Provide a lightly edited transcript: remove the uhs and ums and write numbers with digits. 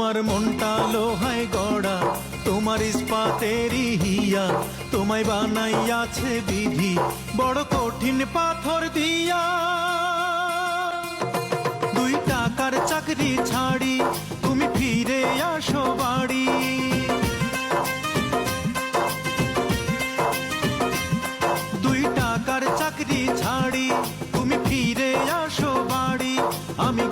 তোমার মনটা লোহায় গড়া, তোমার ইস্পাতেরই হিয়া, তোমায় বানাইয়াছে বিধি বড় কঠিন পাথর দিয়া। 2 টাকার চাকরি ছাড়ি তুমি ফিরে আসো বাড়ি। 2 টাকার চাকরি ছাড়ি তুমি ফিরে আসো বাড়ি। আমি